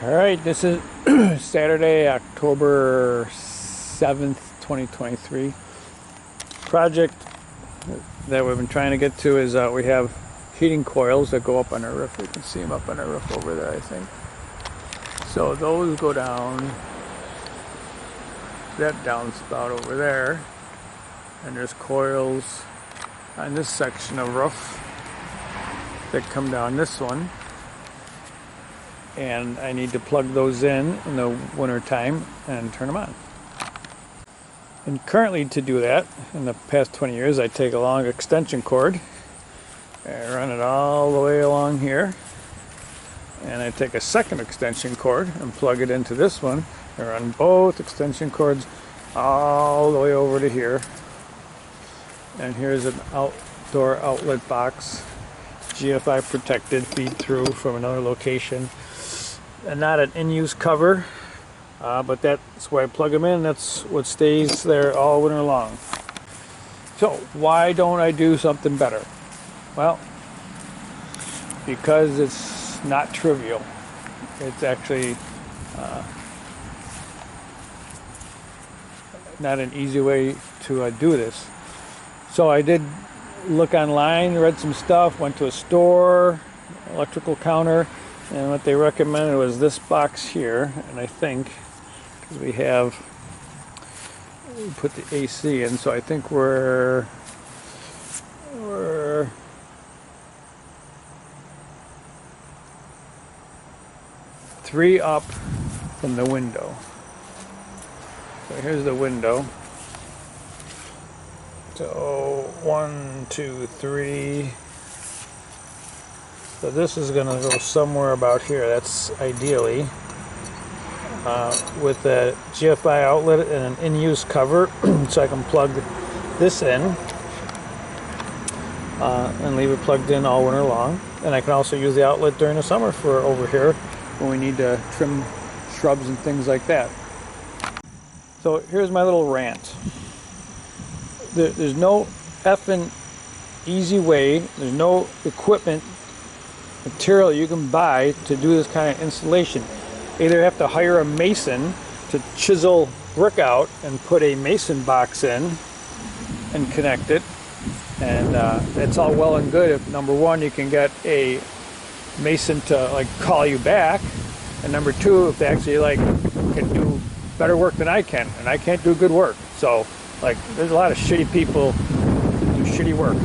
All right, this is Saturday, October 7th, 2023. Project that we've been trying to get to is we have heating coils that go up on our roof. You can see them up on our roof over there, I think. So those go down that downspout over there, and there's coils on this section of roof that come down this one. And I need to plug those in the winter time and turn them on. And currently, to do that, in the past 20 years, I take a long extension cord, I run it all the way along here, and I take a second extension cord and plug it into this one, and run both extension cords all the way over to here. And here's an outdoor outlet box, GFI protected, feed through from another location. And not an in-use cover, but that's where I plug them in. That's what stays there all winter long. So why don't I do something better? Well, because it's not trivial. It's actually not an easy way to do this. So I did look online, read some stuff, went to a store, electrical counter, and what they recommended was this box here. And I think, because we put the AC in, so I think we're 3 up from the window. So here's the window. So 1, 2, 3. So this is going to go somewhere about here. That's ideally with a GFI outlet and an in-use cover, so I can plug this in and leave it plugged in all winter long. And I can also use the outlet during the summer for over here when we need to trim shrubs and things like that. So here's my little rant. There's no effing easy way. There's no equipment material you can buy to do this kind of installation. Either have to hire a mason to chisel brick out and put a mason box in and connect it, and it's all well and good if, number one, you can get a mason to call you back, and number two, if they actually can do better work than I can, and I can't do good work. So there's a lot of shitty people who do shitty work,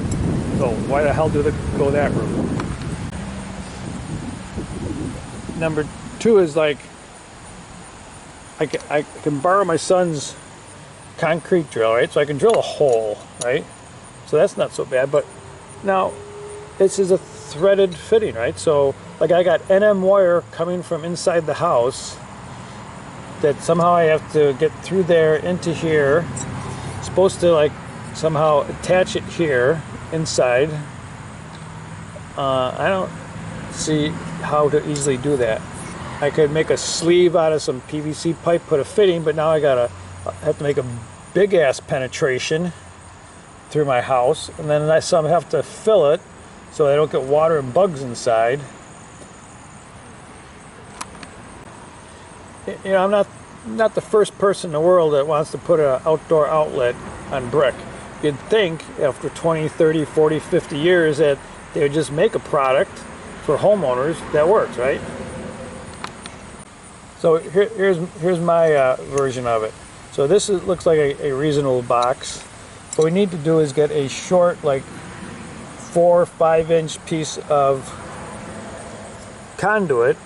so why the hell do they go that route? Number two is I can borrow my son's concrete drill, right? So I can drill a hole, right? So that's not so bad. But now this is a threaded fitting, right? So I got NM wire coming from inside the house that somehow I have to get through there into here. Supposed to somehow attach it here inside. I don't see how to easily do that. I could make a sleeve out of some PVC pipe, put a fitting, but now I have to make a big ass penetration through my house, and then I some have to fill it so I don't get water and bugs inside. You know, I'm not the first person in the world that wants to put an outdoor outlet on brick. You'd think after 20, 30, 40, 50 years that they would just make a product for homeowners that works, right? So here's my version of it. So this looks like a reasonable box. What we need to do is get a short, 4 or 5 inch piece of conduit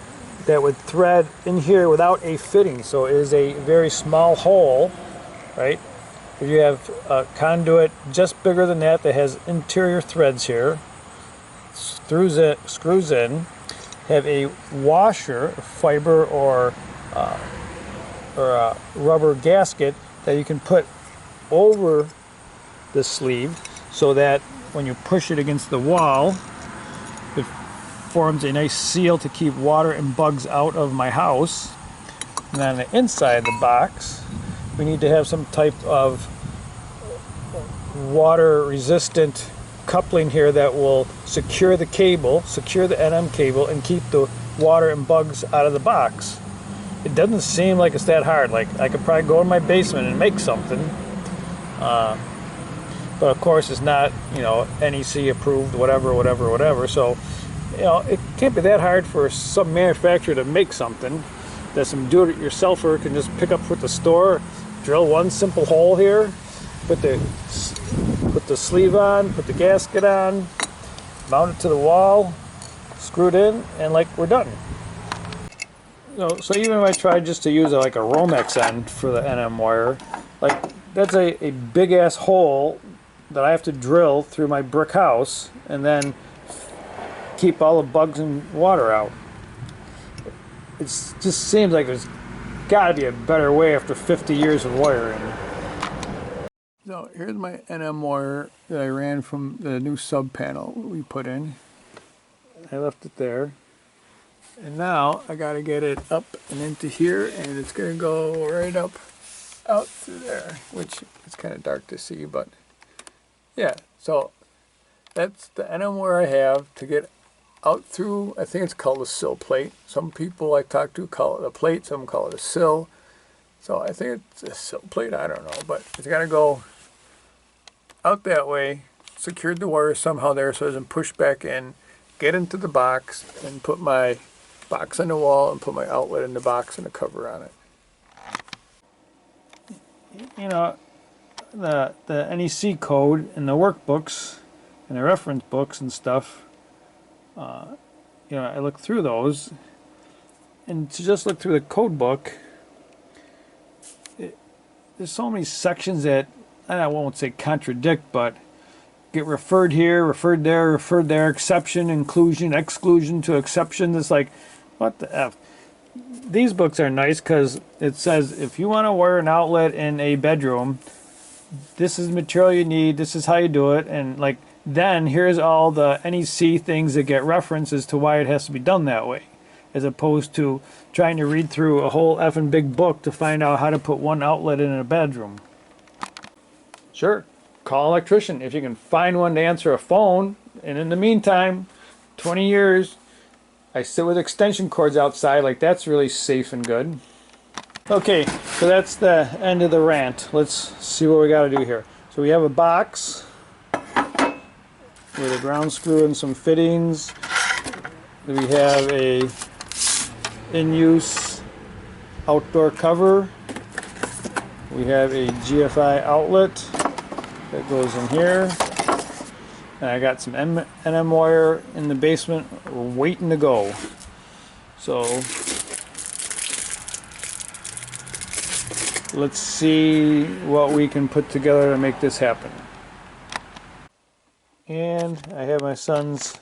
that would thread in here without a fitting. So it is a very small hole, right? If you have a conduit just bigger than that has interior threads here, screws in, have a washer, fiber or a rubber gasket that you can put over the sleeve so that when you push it against the wall, it forms a nice seal to keep water and bugs out of my house. And on the inside of the box, we need to have some type of water resistant coupling here that will secure the cable, secure the NM cable, and keep the water and bugs out of the box. It doesn't seem like it's that hard. Like, I could probably go in my basement and make something. But of course it's not, you know, NEC approved, whatever. So, you know, it can't be that hard for some manufacturer to make something that some do-it-yourselfer can just pick up with the store, drill one simple hole here, put the sleeve on, put the gasket on, mount it to the wall, screw it in, and like, we're done. You know, so even if I tried just to use like a Romex end for the NM wire, like, that's a big ass hole that I have to drill through my brick house and then keep all the bugs and water out. It just seems like there's got to be a better way after 50 years of wiring. So here's my NM wire that I ran from the new sub panel we put in. I left it there. And now I got to get it up and into here, and it's going to go right up out through there, which it's kind of dark to see, but yeah, so that's the NM wire I have to get out through. I think it's called a sill plate. Some people I talk to call it a plate, some call it a sill. So I think it's a sill plate, I don't know, but it's got to go out that way, secured the wire somehow there so it doesn't push back in, get into the box, and put my box on the wall and put my outlet in the box and a cover on it. You know, the NEC code and the workbooks and the reference books and stuff, you know, I look through those, and to just look through the code book, there's so many sections that, I won't say contradict, but get referred here, referred there, exception, inclusion, exclusion to exception. It's like, what the F? These books are nice because it says if you want to wire an outlet in a bedroom, this is the material you need, this is how you do it, and like, then here's all the NEC things that get referenced as to why it has to be done that way, as opposed to trying to read through a whole effing big book to find out how to put one outlet in a bedroom. Sure, call an electrician if you can find one to answer a phone, and in the meantime, 20 years, I sit with extension cords outside, like, that's really safe and good. Okay, so that's the end of the rant. Let's see what we got to do here. So we have a box with a ground screw and some fittings. We have a in-use outdoor cover. We have a GFI outlet that goes in here. And I got some NM wire in the basement waiting to go. So let's see what we can put together to make this happen. And I have my son's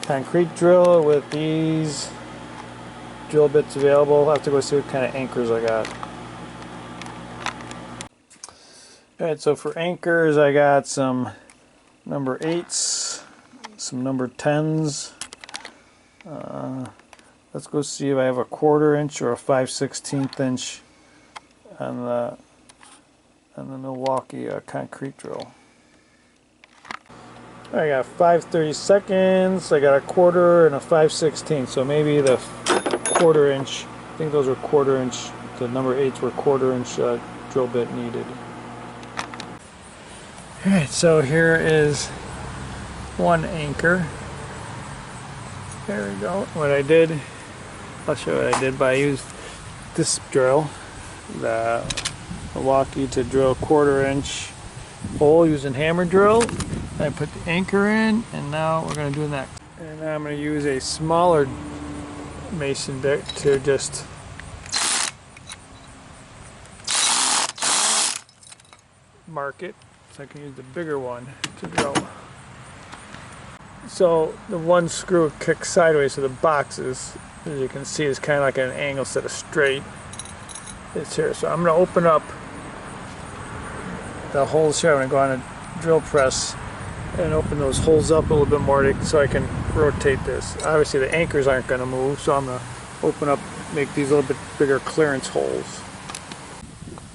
concrete drill with these drill bits available. I'll have to go see what kind of anchors I got. Alright, so for anchors I got some number 8s, some number 10s. Let's go see if I have a 1/4 inch or a 5/16 inch on the Milwaukee concrete drill. I got 5/32, I got a 1/4 and a 5/16, so maybe the 1/4 inch, I think those were 1/4 inch, the number 8s were 1/4 inch drill bit needed. Alright, so here is one anchor. There we go. What I did, I'll show you what I did, but I used this drill, the Milwaukee, to drill 1/4 inch hole using hammer drill. I put the anchor in, and now we're going to do that. And now I'm going to use a smaller mason bit to just mark it, so I can use the bigger one to drill. So the one screw kicks sideways, so the box is, as you can see, is kind of like an angle instead of straight. It's here, so I'm going to open up the holes here. I'm going to go on a drill press and open those holes up a little bit more so I can rotate this. Obviously the anchors aren't going to move, so I'm going to open up, make these a little bit bigger clearance holes.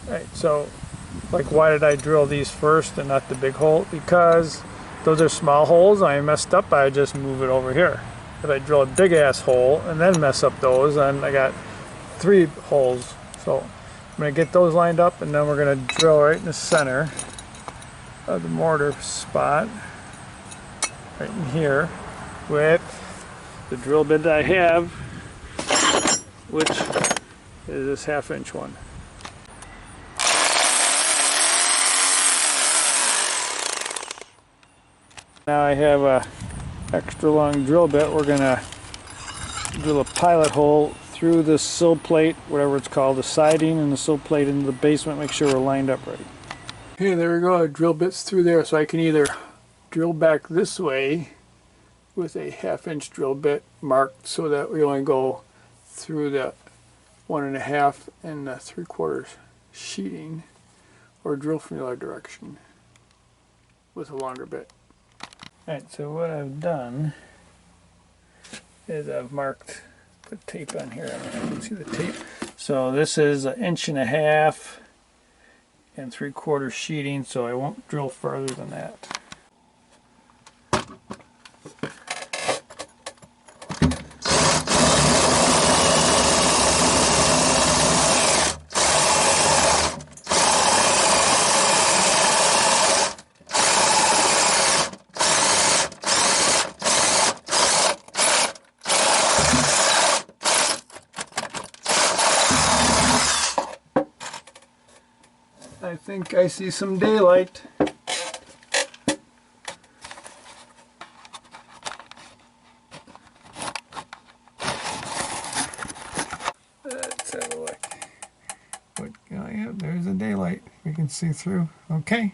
Alright, so like, why did I drill these first and not the big hole? Because those are small holes. I messed up, I just move it over here. if I drill a big ass hole and then mess up those, then I got 3 holes. So I'm going to get those lined up, and then we're going to drill right in the center of the mortar spot, right in here, with the drill bit that I have, which is this 1/2 inch one. Now I have a extra long drill bit. We're gonna drill a pilot hole through the sill plate, whatever it's called, the siding and the sill plate into the basement, make sure we're lined up right. Okay, there we go. Drill bits through there, so I can either drill back this way with a 1/2 inch drill bit marked so that we only go through the 1.5 and the 3/4 sheeting, or drill from the other direction with a longer bit. Alright, so what I've done is I've marked, put tape on here, I don't know if you can see the tape. So this is 1.5 inch and 3/4 sheeting, so I won't drill further than that. I think I see some daylight. Let's have a look. What, oh yeah, there's the daylight. We can see through. Okay.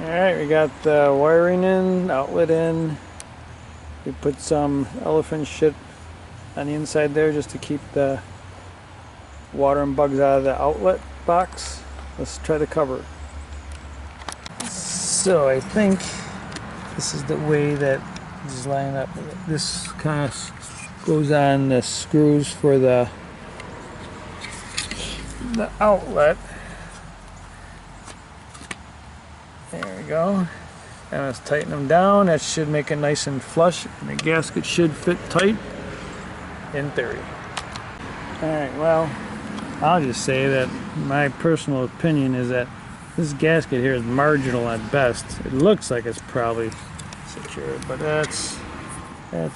Alright, we got the wiring in, outlet in. We put some elephant shit on the inside there just to keep the water and bugs out of the outlet box. Let's try to cover it. So I think this is the way that this is lining up. This kind of goes on the screws for the outlet. There we go. And let's tighten them down. That should make it nice and flush, and the gasket should fit tight in theory. Alright, well, I'll just say that my personal opinion is that this gasket here is marginal at best. It looks like it's probably secure, but that's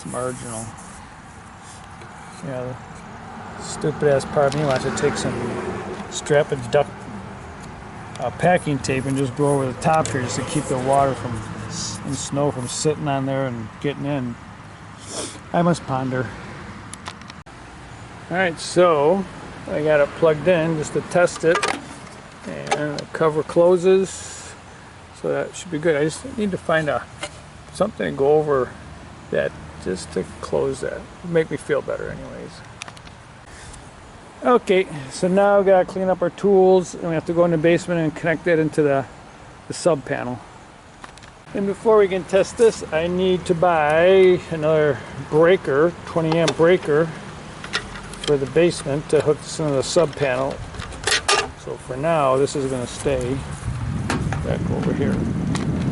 marginal. Yeah, the stupid ass part of me wants to take some strap and duct packing tape and just go over the top here just to keep the water from and snow from sitting on there and getting in. I must ponder. Alright, so I got it plugged in just to test it, and the cover closes, so that should be good. I just need to find something to go over that just to close that. It'll make me feel better anyways. Okay, so now we gotta clean up our tools, and we have to go in the basement and connect that into the sub panel. And before we can test this, I need to buy another breaker, 20 amp breaker, for the basement to hook this into the sub panel. So for now, this is going to stay back over here.